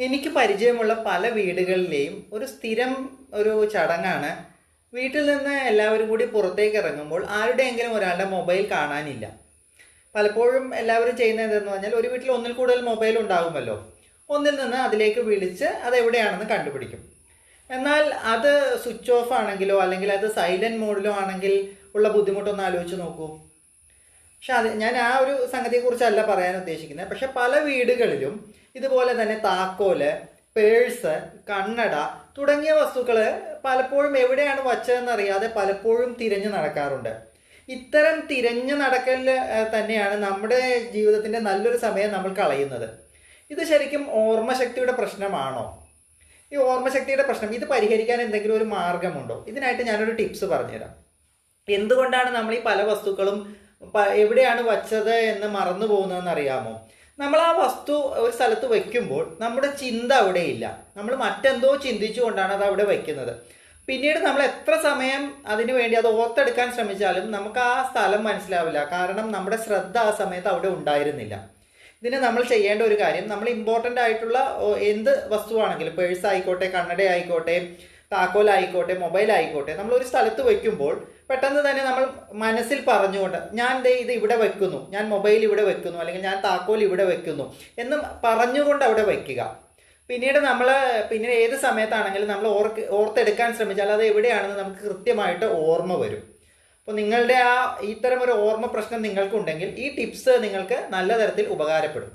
എനിക്ക് പരിചയമുള്ള പല വീടുകളിലെയും ഒരു സ്ഥിരം ഒരു ചടങ്ങാണ്. വീട്ടിൽ നിന്ന് എല്ലാവരും കൂടി പുറത്തേക്ക് ഇറങ്ങുമ്പോൾ ആരുടെയെങ്കിലും ഒരാളുടെ മൊബൈൽ കാണാനില്ല. പലപ്പോഴും എല്ലാവരും ചെയ്യുന്നത് എന്തെന്ന് പറഞ്ഞാൽ ഒരു വീട്ടിൽ ഒന്നിൽ കൂടുതൽ മൊബൈൽ ഉണ്ടാകുമല്ലോ. ഒന്നിൽ നിന്ന് അതിലേക്ക് വിളിച്ച് അതെവിടെയാണെന്ന് കണ്ടുപിടിക്കും. എന്നാൽ അത് സ്വിച്ച് ഓഫ് ആണെങ്കിലോ അല്ലെങ്കിൽ അത് സൈലൻറ്റ് മോഡിലോ ആണെങ്കിൽ ഉള്ള ബുദ്ധിമുട്ടൊന്ന് ആലോചിച്ച് നോക്കൂ. പക്ഷെ ഞാൻ ആ ഒരു സംഗതിയെക്കുറിച്ചല്ല പറയാൻ ഉദ്ദേശിക്കുന്നത്. പക്ഷെ പല വീടുകളിലും ഇതുപോലെ തന്നെ താക്കോല്, പേഴ്സ്, കണ്ണട തുടങ്ങിയ വസ്തുക്കൾ പലപ്പോഴും എവിടെയാണ് വച്ചതെന്നറിയാതെ പലപ്പോഴും തിരഞ്ഞു നടക്കാറുണ്ട്. ഇത്തരം തിരഞ്ഞു നടക്കൽ തന്നെയാണ് നമ്മുടെ ജീവിതത്തിൻ്റെ നല്ലൊരു സമയം നമ്മൾ കളയുന്നത്. ഇത് ശരിക്കും ഓർമ്മശക്തിയുടെ പ്രശ്നമാണോ? ഈ ഓർമ്മശക്തിയുടെ പ്രശ്നം ഇത് പരിഹരിക്കാൻ എന്തെങ്കിലും ഒരു മാർഗമുണ്ടോ? ഇതിനായിട്ട് ഞാനൊരു ടിപ്സ് പറഞ്ഞുതരാം. എന്തുകൊണ്ടാണ് നമ്മൾ ഈ പല വസ്തുക്കളും എവിടെയാണ് വച്ചത് എന്ന് മറന്നു പോകുന്നതെന്ന് അറിയാമോ? നമ്മൾ ആ വസ്തു ഒരു സ്ഥലത്ത് വയ്ക്കുമ്പോൾ നമ്മുടെ ചിന്ത അവിടെയില്ല. നമ്മൾ മറ്റെന്തോ ചിന്തിച്ചുകൊണ്ടാണ് അത് അവിടെ വയ്ക്കുന്നത്. പിന്നീട് നമ്മൾ എത്ര സമയം അതിനു വേണ്ടി അത് ഓർത്തെടുക്കാൻ ശ്രമിച്ചാലും നമുക്ക് ആ സ്ഥലം മനസ്സിലാവില്ല. കാരണം നമ്മുടെ ശ്രദ്ധ ആ സമയത്ത് അവിടെ ഉണ്ടായിരുന്നില്ല. ഇതിന് നമ്മൾ ചെയ്യേണ്ട ഒരു കാര്യം, നമ്മൾ ഇമ്പോർട്ടൻ്റ് ആയിട്ടുള്ള എന്ത് വസ്തുവാണെങ്കിലും, പേഴ്സ് ആയിക്കോട്ടെ, കണ്ണട ആയിക്കോട്ടെ, താക്കോലായിക്കോട്ടെ, മൊബൈൽ ആയിക്കോട്ടെ, നമ്മളൊരു സ്ഥലത്ത് വയ്ക്കുമ്പോൾ പെട്ടെന്ന് തന്നെ നമ്മൾ മനസ്സിൽ പറഞ്ഞുകൊണ്ട് ഞാൻ ഇത് ഇവിടെ വെക്കുന്നു, ഞാൻ മൊബൈൽ ഇവിടെ വെക്കുന്നു, അല്ലെങ്കിൽ ഞാൻ താക്കോൽ ഇവിടെ വെക്കുന്നു എന്ന് പറഞ്ഞുകൊണ്ട് അവിടെ വയ്ക്കുക. പിന്നീട് ഏത് സമയത്താണെങ്കിലും നമ്മൾ ഓർത്തെടുക്കാൻ ശ്രമിച്ചാൽ അത് എവിടെയാണെന്ന് നമുക്ക് കൃത്യമായിട്ട് ഓർമ്മ വരും. അപ്പോൾ നിങ്ങളുടെ ഇത്തരം ഒരു ഓർമ്മ പ്രശ്നം നിങ്ങൾക്കുണ്ടെങ്കിൽ ഈ ടിപ്സ് നിങ്ങൾക്ക് നല്ല തരത്തിൽ ഉപകാരപ്പെടും.